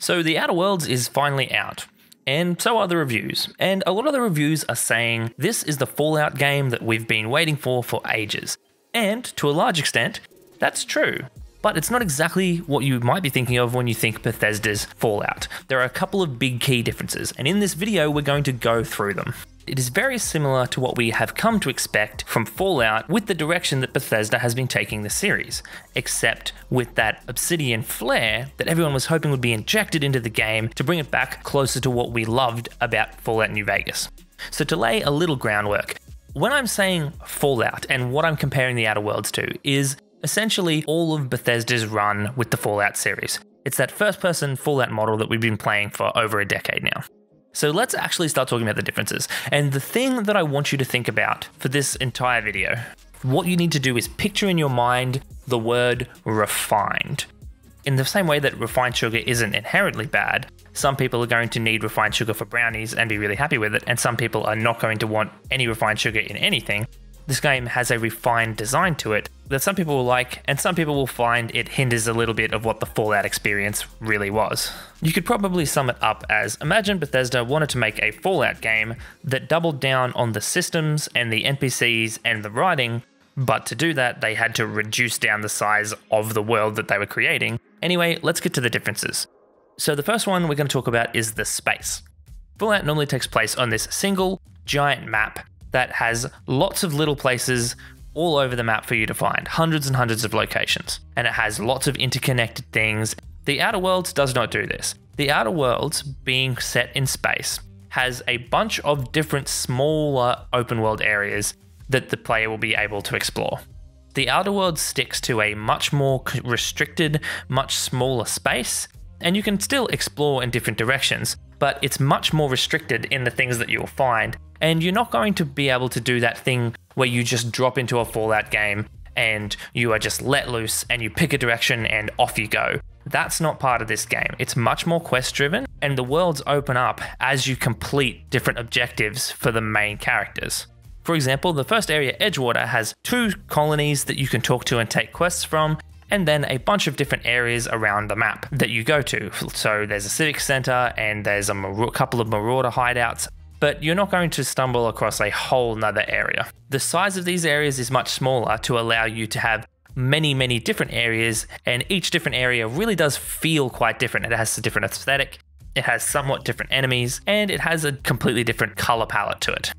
So The Outer Worlds is finally out, and so are the reviews. And a lot of the reviews are saying this is the Fallout game that we've been waiting for ages. And to a large extent, that's true. But it's not exactly what you might be thinking of when you think Bethesda's Fallout. There are a couple of big key differences, and in this video we're going to go through them. It is very similar to what we have come to expect from Fallout with the direction that Bethesda has been taking the series, except with that Obsidian flair that everyone was hoping would be injected into the game to bring it back closer to what we loved about Fallout New Vegas. So to lay a little groundwork, when I'm saying Fallout and what I'm comparing the Outer Worlds to is essentially all of Bethesda's run with the Fallout series. It's that first-person Fallout model that we've been playing for over a decade now. So let's actually start talking about the differences. And the thing that I want you to think about for this entire video, what you need to do is picture in your mind the word refined. In the same way that refined sugar isn't inherently bad, some people are going to need refined sugar for brownies and be really happy with it, and some people are not going to want any refined sugar in anything. This game has a refined design to it that some people will like, and some people will find it hinders a little bit of what the Fallout experience really was. You could probably sum it up as, imagine Bethesda wanted to make a Fallout game that doubled down on the systems and the NPCs and the writing, but to do that they had to reduce down the size of the world that they were creating. Anyway, let's get to the differences. So the first one we're going to talk about is the space. Fallout normally takes place on this single giant map that has lots of little places all over the map for you to find, hundreds and hundreds of locations, and it has lots of interconnected things. The Outer Worlds does not do this. The Outer Worlds, being set in space, has a bunch of different smaller open world areas that the player will be able to explore. The Outer Worlds sticks to a much more restricted, much smaller space, and you can still explore in different directions, but it's much more restricted in the things that you'll find. And you're not going to be able to do that thing where you just drop into a Fallout game and you are just let loose and you pick a direction and off you go. That's not part of this game. It's much more quest driven, and the worlds open up as you complete different objectives for the main characters. For example, the first area, Edgewater, has 2 colonies that you can talk to and take quests from, and then a bunch of different areas around the map that you go to. So there's a civic center and there's a couple of marauder hideouts, but you're not going to stumble across a whole nother area. The size of these areas is much smaller to allow you to have many different areas, and each different area really does feel quite different. It has a different aesthetic, it has somewhat different enemies, and it has a completely different color palette to it.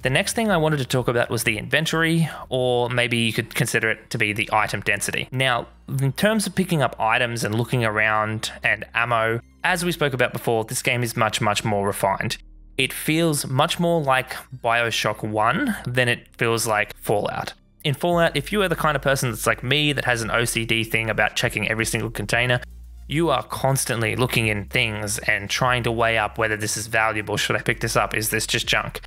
The next thing I wanted to talk about was the inventory, or maybe you could consider it to be the item density. Now, in terms of picking up items and looking around and ammo, as we spoke about before, this game is much more refined. It feels much more like BioShock 1 than it feels like Fallout. In Fallout, if you are the kind of person that's like me that has an OCD thing about checking every single container, you are constantly looking in things and trying to weigh up whether this is valuable. Should I pick this up? Is this just junk?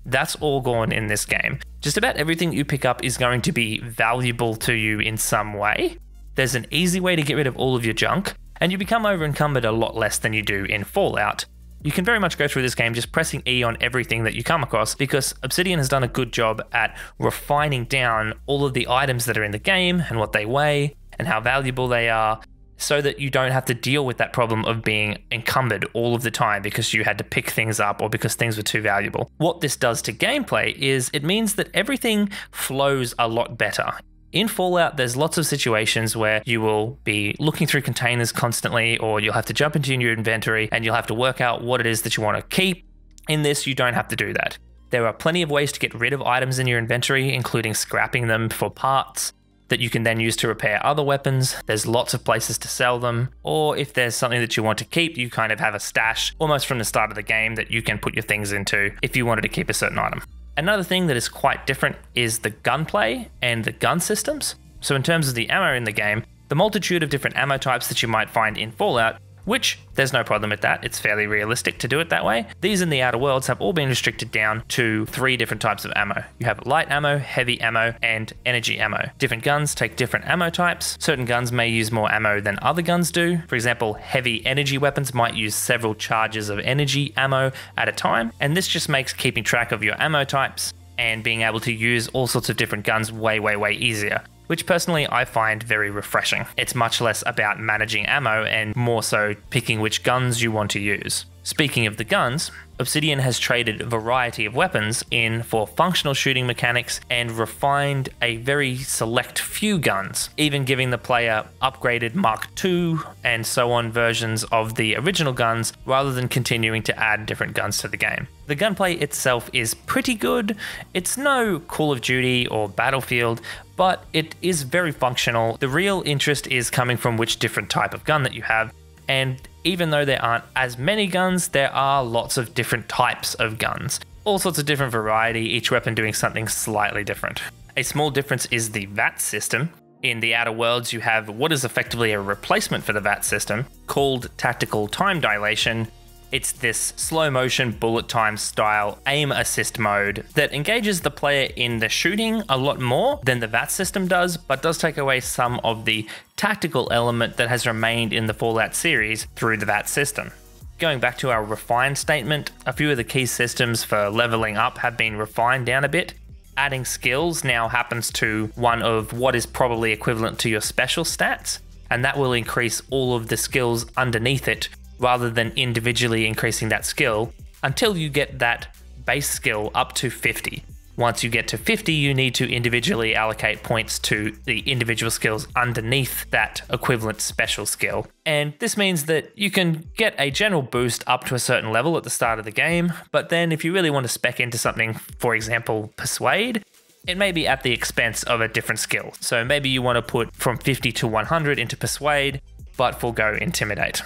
That's all gone in this game. Just about everything you pick up is going to be valuable to you in some way. There's an easy way to get rid of all of your junk, and you become over-encumbered a lot less than you do in Fallout. You can very much go through this game just pressing E on everything that you come across, because Obsidian has done a good job at refining down all of the items that are in the game and what they weigh and how valuable they are, so that you don't have to deal with that problem of being encumbered all of the time because you had to pick things up or because things were too valuable. What this does to gameplay is it means that everything flows a lot better. In Fallout, there's lots of situations where you will be looking through containers constantly, or you'll have to jump into your inventory and you'll have to work out what it is that you want to keep. In this, you don't have to do that. There are plenty of ways to get rid of items in your inventory, including scrapping them for parts that you can then use to repair other weapons. There's lots of places to sell them, or if there's something that you want to keep, you kind of have a stash almost from the start of the game that you can put your things into if you wanted to keep a certain item. Another thing that is quite different is the gunplay and the gun systems. So in terms of the ammo in the game, the multitude of different ammo types that you might find in Fallout, which there's no problem with that, it's fairly realistic to do it that way. These in the Outer Worlds have all been restricted down to 3 different types of ammo. You have light ammo, heavy ammo, and energy ammo. Different guns take different ammo types. Certain guns may use more ammo than other guns do. For example, heavy energy weapons might use several charges of energy ammo at a time, and this just makes keeping track of your ammo types and being able to use all sorts of different guns way easier. which personally I find very refreshing. It's much less about managing ammo and more so picking which guns you want to use. Speaking of the guns, Obsidian has traded a variety of weapons in for functional shooting mechanics and refined a very select few guns, even giving the player upgraded Mark II and so on versions of the original guns rather than continuing to add different guns to the game. The gunplay itself is pretty good. It's no Call of Duty or Battlefield, but it is very functional. The real interest is coming from which different type of gun that you have. And even though there aren't as many guns, there are lots of different types of guns. All sorts of different variety, each weapon doing something slightly different. A small difference is the VAT system. In the Outer Worlds, you have what is effectively a replacement for the VAT system, called Tactical Time Dilation. It's this slow motion bullet time style aim assist mode that engages the player in the shooting a lot more than the VAT system does, but does take away some of the tactical element that has remained in the Fallout series through the VAT system. Going back to our refined statement, a few of the key systems for leveling up have been refined down a bit. Adding skills now happens to one of what is probably equivalent to your special stats, and that will increase all of the skills underneath it rather than individually increasing that skill until you get that base skill up to 50. Once you get to 50, you need to individually allocate points to the individual skills underneath that equivalent special skill. And this means that you can get a general boost up to a certain level at the start of the game, but then if you really want to spec into something, for example, Persuade, it may be at the expense of a different skill. So maybe you want to put from 50 to 100 into Persuade, but forgo Intimidate.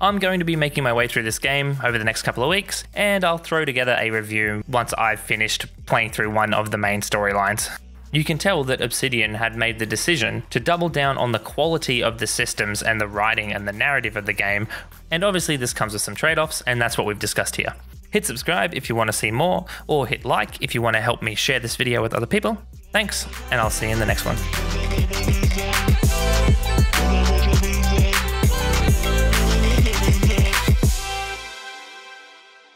I'm going to be making my way through this game over the next couple of weeks, and I'll throw together a review once I've finished playing through one of the main storylines. You can tell that Obsidian had made the decision to double down on the quality of the systems and the writing and the narrative of the game, and obviously this comes with some trade-offs, and that's what we've discussed here. Hit subscribe if you want to see more, or hit like if you want to help me share this video with other people. Thanks, and I'll see you in the next one.